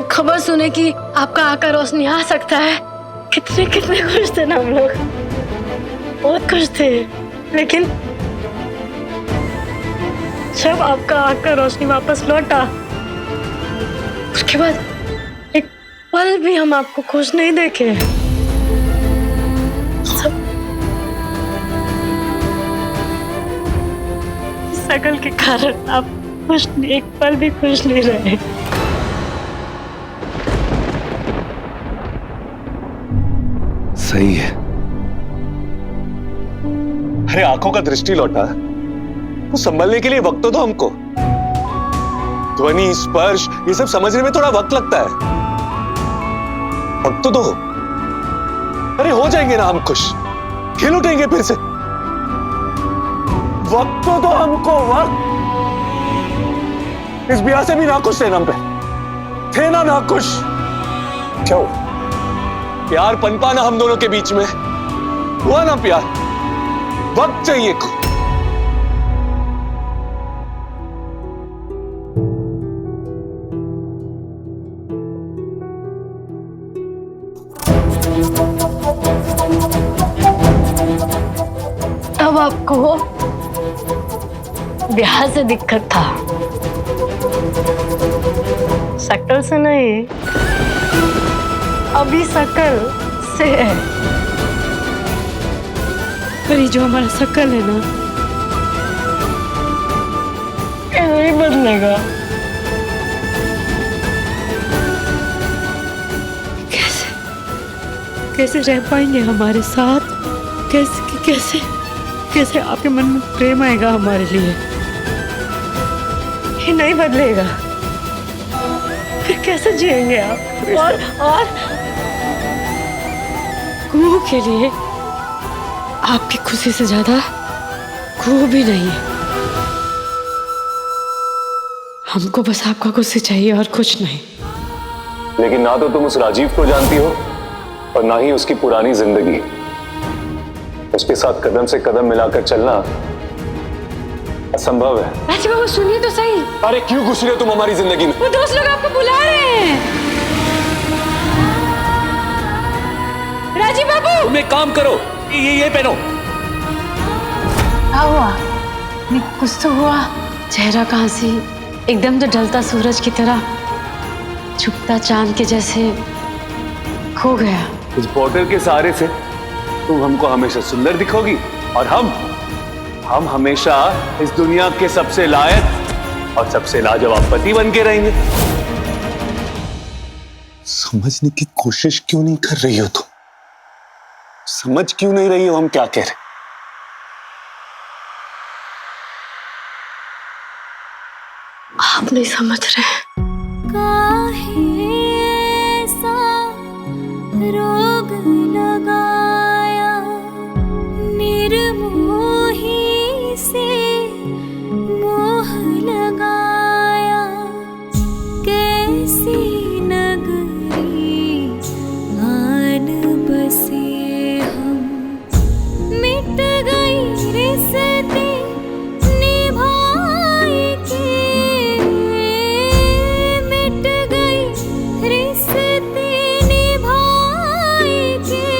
जब खबर सुने कि आपका आका रोशनी आ सकता है, कितने कितने खुश थे ना हम लोग, बहुत खुश थे। लेकिन जब आपका आका रोशनी वापस लौटा, उसके बाद एक पल भी हम आपको खुश नहीं देखे। शकल के कारण आप खुश नहीं, एक पल भी खुश नहीं रहे। सही है। अरे आंखों का दृष्टि लौटा, वो संभलने के लिए वक्त तो दो हमको। ध्वनि, स्पर्श, ये सब समझने में थोड़ा वक्त लगता है। वक्त तो दो। अरे हो जाएंगे ना हम खुश, खिल उठेंगे फिर से। वक्त तो दो हमको, वक्त। इस ब्याह से भी नाखुश थे हम पे, थे ना नाखुश। क्यों? प्यार पनपा ना हम दोनों के बीच में, हुआ ना प्यार। वक्त चाहिए को। तब आपको ब्याह से दिक्कत था, शकल से नहीं। अभी शकल से है, पर ये जो हमारा शकल है ना, ये नहीं बदलेगा। कैसे कैसे रह पाएंगे हमारे साथ? कैसे कैसे कैसे आपके मन में प्रेम आएगा हमारे लिए? ये नहीं बदलेगा। फिर कैसे जिएंगे आप? और कुहू के लिए आपकी खुशी से ज्यादा कुहू भी नहीं है। हमको बस आपका खुशी चाहिए और कुछ नहीं। लेकिन ना तो तुम उस राजीव को जानती हो और ना ही उसकी पुरानी जिंदगी। उसके साथ कदम से कदम मिलाकर चलना असंभव है। राजीव बाबू सुनिए तो सही। अरे क्यों घुस रहे हो तुम हमारी जिंदगी में? वो दोस्त लोग आपको बुला रहे हैं। राजीव बाबू, तुम एक काम करो, ये पहनो। क्या हुआ? कुछ तो हुआ। चेहरा कहाँ से एकदम तो ढलता सूरज की तरह, छुपता चांद के जैसे खो गया। इस बॉर्डर के सहारे से तुम हमको हमेशा सुंदर दिखोगी और हम हमेशा इस दुनिया के सबसे लायक और सबसे लाजवाब पति बन के रहेंगे। समझने की कोशिश क्यों नहीं कर रही हो तुम? समझ क्यों नहीं रही हो हम क्या कह रहे? आप नहीं समझ रहे। रोग लगाया निर्मोही से मोह लगाया, कैसी नगरी मान बसे हम, मिट गई रिश्ते निभाए के, मिट गई रिश्ते निभाए के।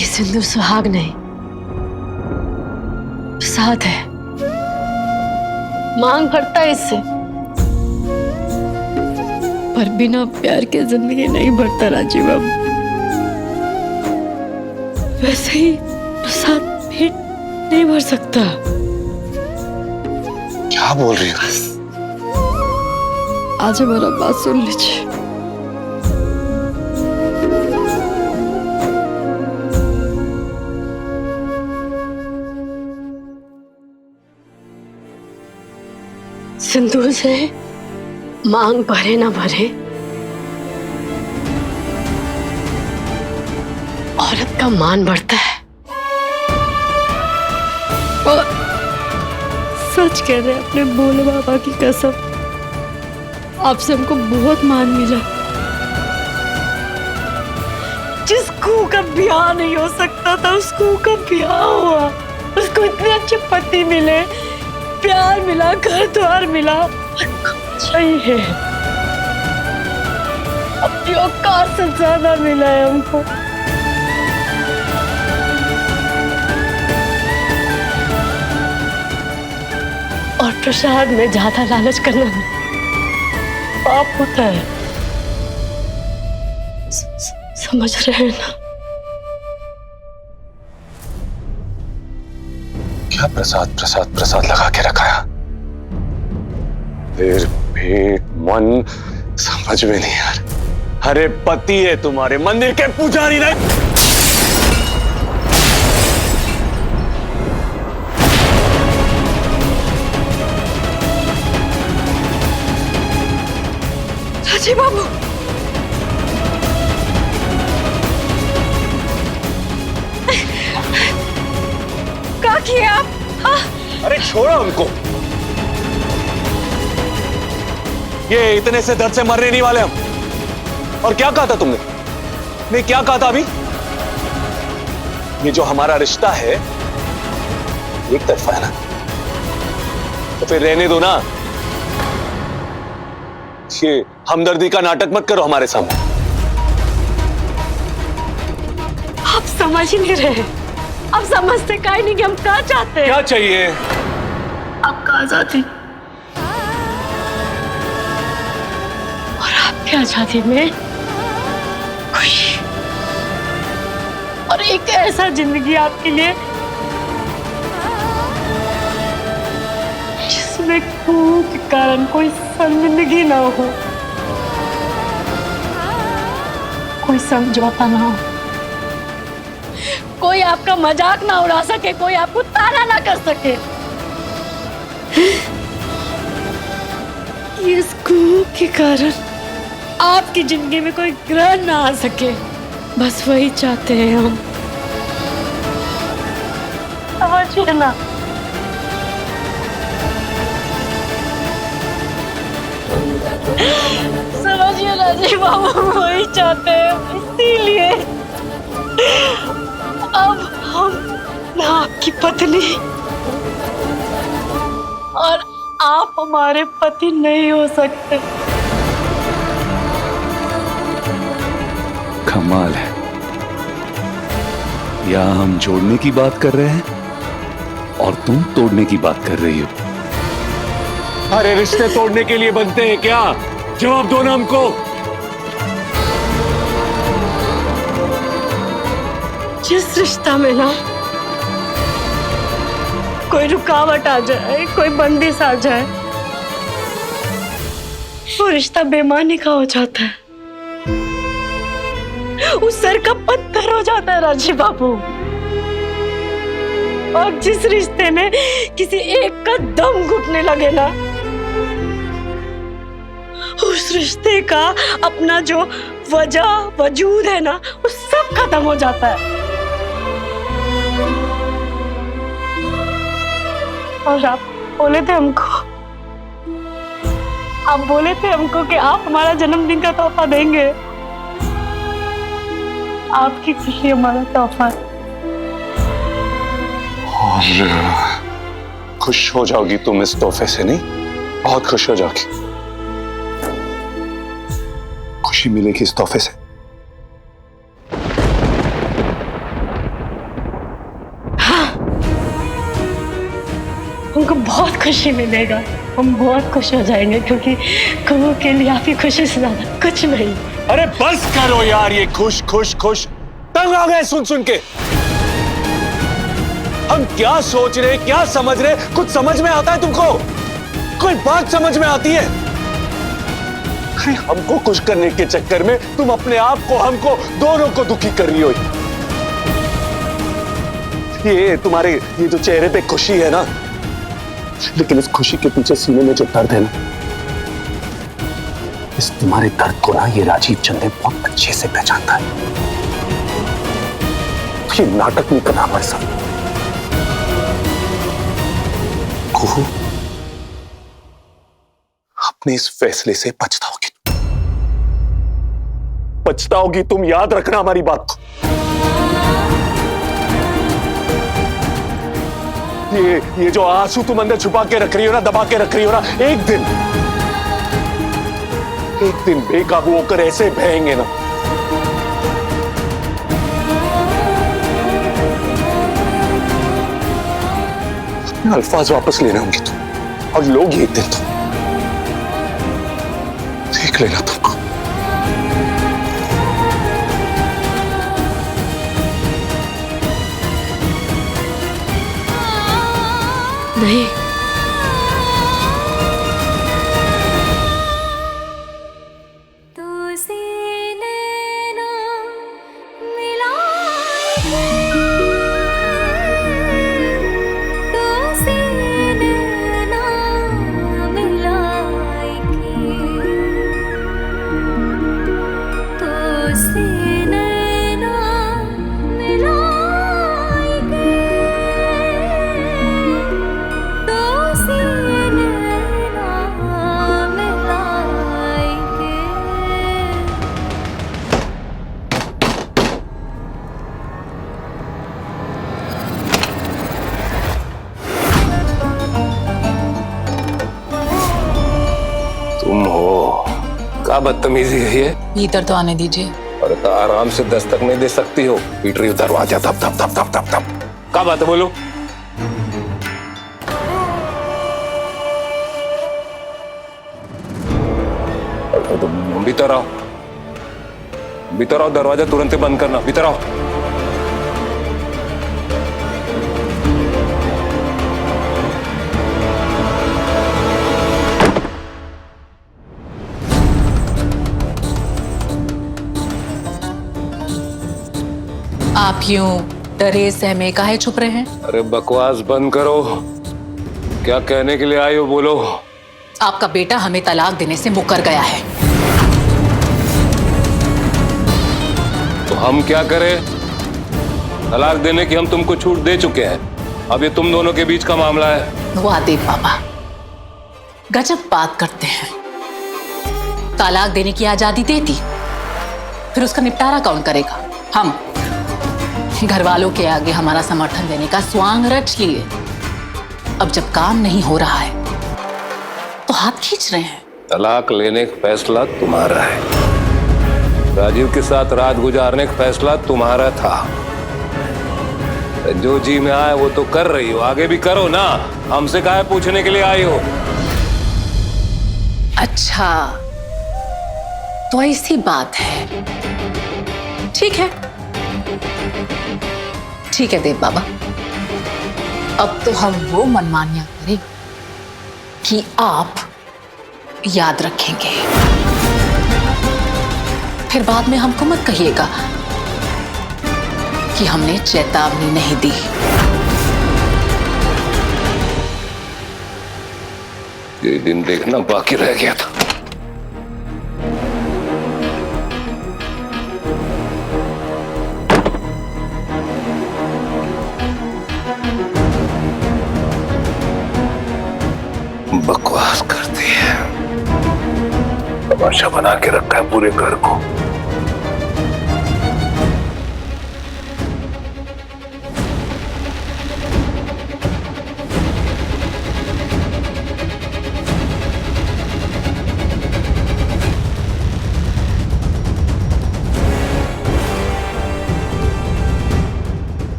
ये सिंदूर सुहाग नहीं, साथ है। मांग भरता है इससे, पर बिना प्यार के जिंदगी नहीं भरता राजीव बाबू। वैसे ही साथ पेट नहीं भर सकता। क्या बोल रही हो? आज हमारा बात सुन लीजिए। सिंदूर से मांग भरे ना भरे, औरत का मान बढ़ता है। और सच कह रहे हैं अपने भोले बाबा की कसम, आपसे हमको बहुत मान मिला। जिस कुहू का ब्याह नहीं हो सकता था, उस कुहू का ब्याह हुआ। उसको इतने अच्छे पति मिले, प्यार मिला, घर द्वार मिला, सही है, अपनी औकात से ज्यादा मिला है हमको। और प्रसाद में ज्यादा लालच करना पाप होता है, समझ रहे हैं ना? क्या प्रसाद प्रसाद प्रसाद लगा के रखा है? सिर पेट मन समझ में नहीं यार। अरे पति है तुम्हारे, मंदिर के पुजारी नहीं। राजी बाबू, क्या किया आप? अरे छोड़ो उनको, ये इतने से दर्द से मरने नहीं वाले हम। और क्या कहा था तुमने? नहीं क्या कहा था अभी? ये जो हमारा रिश्ता है एक तरफा है ना, तो फिर रहने दो ना। ये हमदर्दी का नाटक मत करो हमारे सामने। आप समझ ही नहीं रहे, आप समझते काहे नहीं कि हम क्या चाहते हैं। क्या चाहिए? आपका आजादी, और आपकी आजादी में खुशी, और एक ऐसा जिंदगी आपके लिए जिसमें खून के कारण कोई शर्मिंदगी ना हो, कोई समझौता ना हो, कोई आपका मजाक ना उड़ा सके, कोई आपको ताना ना कर सके। इस खून के कारण आपकी जिंदगी में कोई ग्रहण ना आ सके, बस वही चाहते हैं हम। समझिए ना। समझिए ना जी बाबू, वही चाहते हैं, इसीलिए अब हम ना आपकी पत्नी और आप हमारे पति नहीं हो सकते। कमाल है, यहाँ हम जोड़ने की बात कर रहे हैं और तुम तोड़ने की बात कर रही हो। अरे रिश्ते तोड़ने के लिए बनते हैं क्या? जवाब दो ना हमको। जिस रिश्ता में ना कोई रुकावट आ जाए, कोई बंदिश आ जाए, वो रिश्ता बेमानी का हो जाता है, उस सर का पत्थर हो जाता है राजी बाबू। और जिस रिश्ते में किसी एक का दम घुटने लगे ना, उस रिश्ते का अपना जो वजह वजूद है ना, वो सब खत्म हो जाता है। और आप बोले थे हमको कि आप हमारा जन्मदिन का तोहफा देंगे। आपकी खुशी हमारा तोहफा। और खुश हो जाओगी तुम इस तोहफे से? नहीं, बहुत खुश हो जाओगी। खुशी मिलेगी इस तोहफे से। हाँ, हमको बहुत खुशी मिलेगा, हम बहुत खुश हो जाएंगे, क्योंकि कबू के लिए आपकी खुशी से ज्यादा कुछ नहीं। अरे बस करो यार, ये खुश खुश खुश तंग आ गए सुन सुन के। हम क्या सोच रहे, क्या समझ रहे, कुछ समझ में आता है तुमको? कोई बात समझ में आती है? अरे हमको खुश करने के चक्कर में तुम अपने आप को, हमको, दोनों को दुखी कर रही हो। ये तुम्हारे ये जो चेहरे पे खुशी है ना, लेकिन इस खुशी के पीछे सीने में जो दर्द है ना, इस तुम्हारे दर्द को ना ये राजीव चंदेल बहुत अच्छे से पहचानता है। तो ये नाटक नहीं करना हमारे साथ। कुहू, अपने इस फैसले से पछताओगी, पछताओगी तुम, याद रखना हमारी बात को। ये जो आंसू तुम अंदर छुपा के रख रही हो ना, दबा के रख रही हो ना, एक दिन बेकाबू होकर ऐसे बहेंगे ना, अपने अल्फाज वापस लेने होंगे तुम, और लोग ही एक दिन तुम देख लेना तुमको। नहीं, तो से नैना मिलाए, तो से नैना मिलाए तो से नैना मिलाए तो से नैना मिलाए। तुम हो? क्या बदतमीजी है ये? भीतर तो आने दीजिए। अरे तो आराम से दस्तक नहीं दे सकती हो? पीट रही हो दरवाजा, थप थप थप थप थप थप। क्या बात है, बोलो। अरे तो भीतर आओ, भीतर आओ, दरवाजा तुरंत ही बंद करना, भीतर आओ। आप यूं डरे सहमे काहे छुप रहे हैं? अरे बकवास बंद करो, क्या कहने के लिए आई हो, बोलो। आपका बेटा हमें तलाक देने से मुकर गया है। तो हम क्या करें? तलाक देने की हम तुमको छूट दे चुके हैं, अब ये तुम दोनों के बीच का मामला है। वाह देव बाबा, गजब बात करते हैं। तलाक देने की आजादी देती, फिर उसका निपटारा कौन करेगा? हम घर वालों के आगे हमारा समर्थन देने का स्वांग रच लिए। अब जब काम नहीं हो रहा है तो हाथ खींच रहे हैं। तलाक लेने का फैसला तुम्हारा है, राजीव के साथ रात गुजारने का फैसला तुम्हारा था। जो जी में आए वो तो कर रही हो, आगे भी करो ना, हमसे काहे पूछने के लिए आई हो? अच्छा, तो ऐसी बात है। ठीक है, ठीक है देव बाबा, अब तो हम वो मनमानियां करें कि आप याद रखेंगे। फिर बाद में हमको मत कहिएगा कि हमने चेतावनी नहीं दी। ये दिन देखना बाकी रह गया था। बकवास करती है, तमाशा बना के रखा है पूरे घर को।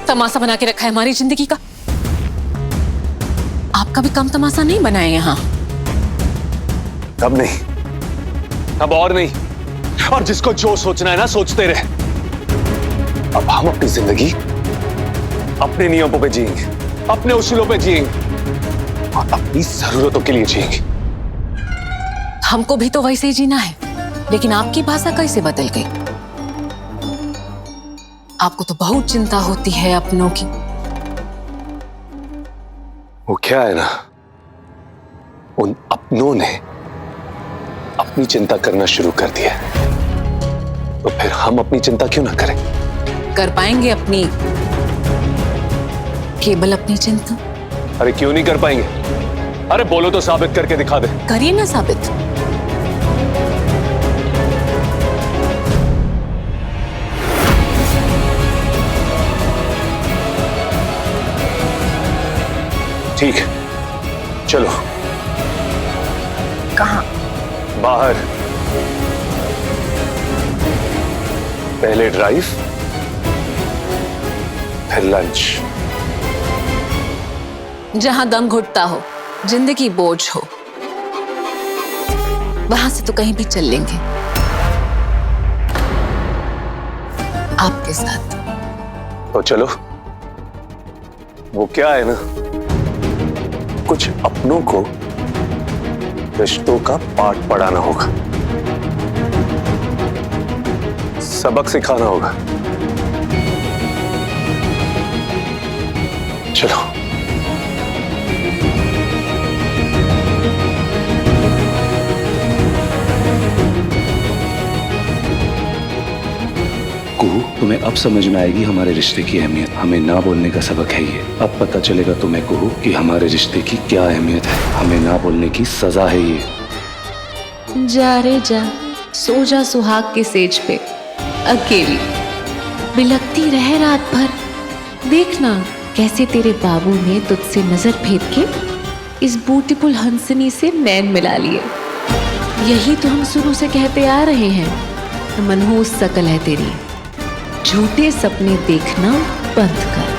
तमाशा बना के रखा है हमारी जिंदगी का। आपका भी कम तमाशा नहीं बनाए यहाँ। अब नहीं, अब और नहीं, और जिसको जो सोचना है ना सोचते रहे। अब हम अपनी जिंदगी अपने नियमों पे जिएंगे, अपने उसूलों पे जिएंगे और अपनी जरूरतों के लिए जिएंगे। हमको भी तो वैसे ही जीना है, लेकिन आपकी भाषा कैसे बदल गई? आपको तो बहुत चिंता होती है अपनों की। वो क्या है ना, उन अपनों ने अपनी चिंता करना शुरू कर दिया, तो फिर हम अपनी चिंता क्यों ना करें? कर पाएंगे अपनी, केवल अपनी चिंता? अरे क्यों नहीं कर पाएंगे? अरे बोलो तो साबित करके दिखा दे। करिए ना साबित। ठीक है, चलो। कहाँ? बाहर। पहले ड्राइव, फिर लंच। जहां दम घुटता हो, जिंदगी बोझ हो, वहां से तो कहीं भी चल लेंगे आपके साथ। तो चलो। वो क्या है ना, कुछ अपनों को रिश्तों का पाठ पढ़ाना होगा, सबक सिखाना होगा। चलो। कुहू, तुम्हें अब समझ में आएगी हमारे रिश्ते की अहमियत। हमें ना बोलने का सबक है ये। अब पता चलेगा तुम्हें कुहू कि हमारे रिश्ते की क्या अहमियत है। हमें ना बोलने की सजा है ये। जा रे जा, सो जा सुहाग के सेज पे अकेली, बिलखती रह रात भर। देखना कैसे तेरे बाबू ने तुझसे नजर फेर के इस ब्यूटीफुल हंसनी से नैन मिला लिए। यही तो हम शुरू से कहते आ रहे हैं, मनहूस शकल है तेरी, झूठे सपने देखना बंद कर।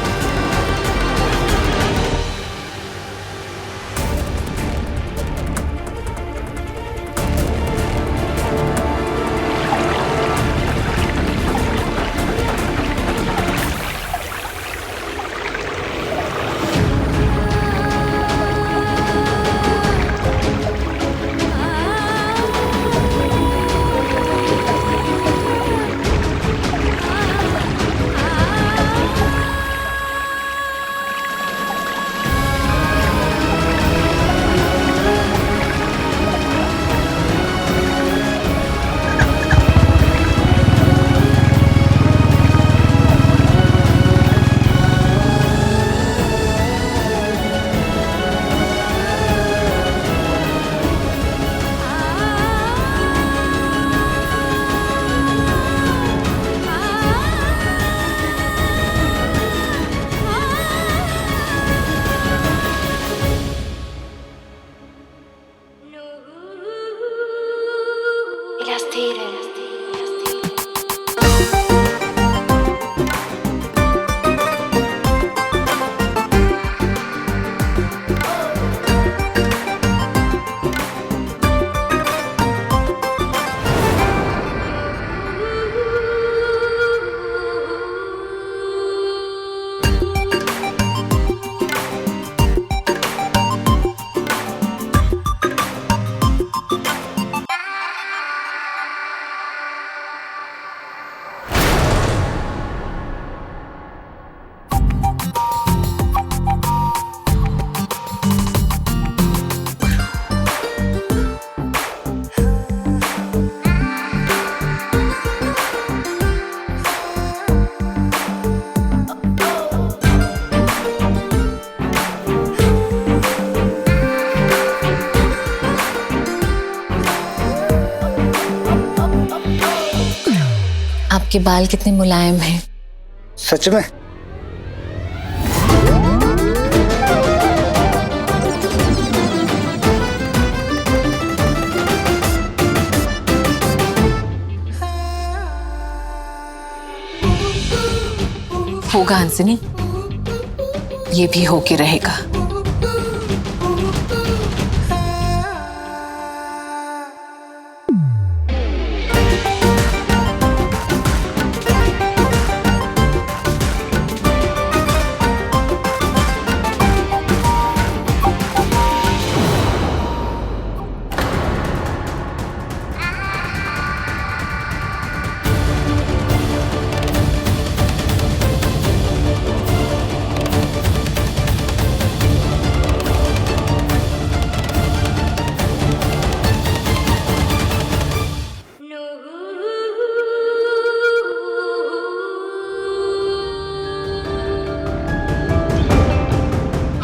आपके बाल कितने मुलायम हैं। सच में? होगा हंसनी, ये भी होके रहेगा।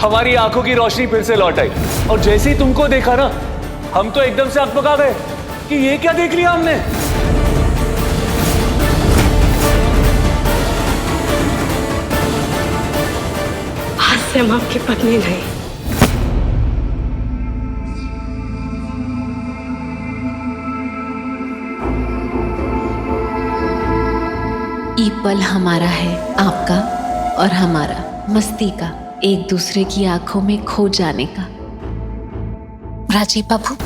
हमारी आंखों की रोशनी फिर से लौट आई और जैसे ही तुमको देखा ना, हम तो एकदम से अकबका गए कि ये क्या देख लिया हमने। आज से हम आपकी पत्नी नहीं, पल हमारा है, आपका और हमारा, मस्ती का, एक दूसरे की आंखों में खो जाने का। राजीव बाबू,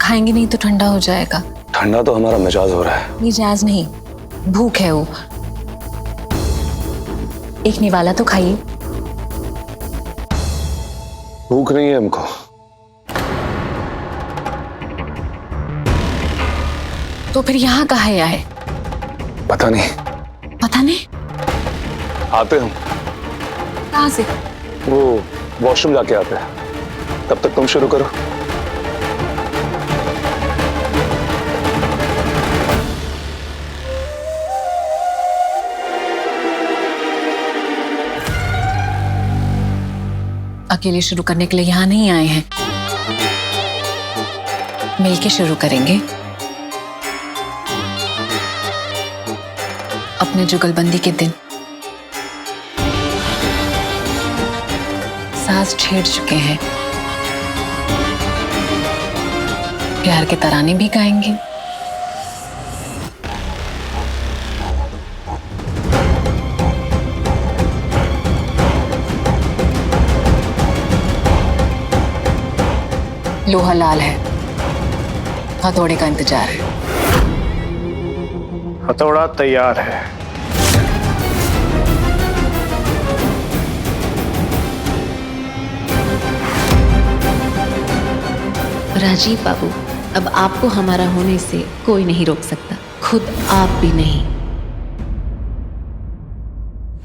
खाएंगे नहीं तो ठंडा हो जाएगा। ठंडा तो हमारा मिजाज हो रहा है। मिजाज नहीं, भूख है वो। एक निवाला तो खाइए। भूख नहीं है हमको। तो फिर यहाँ काहे आए? पता नहीं। पता नहीं आते हम। कहाँ से? वो वॉशरूम जाके आते हैं। तब तक तुम शुरू करो। अकेले शुरू करने के लिए यहाँ नहीं आए हैं, मिलके शुरू करेंगे। अपने जुगलबंदी के दिन सांस छेड़ चुके हैं, प्यार के तराने भी गाएंगे। लोहा लाल है, हथौड़े का इंतजार है। हथौड़ा तैयार है। राजीव बाबू, अब आपको हमारा होने से कोई नहीं रोक सकता, खुद आप भी नहीं।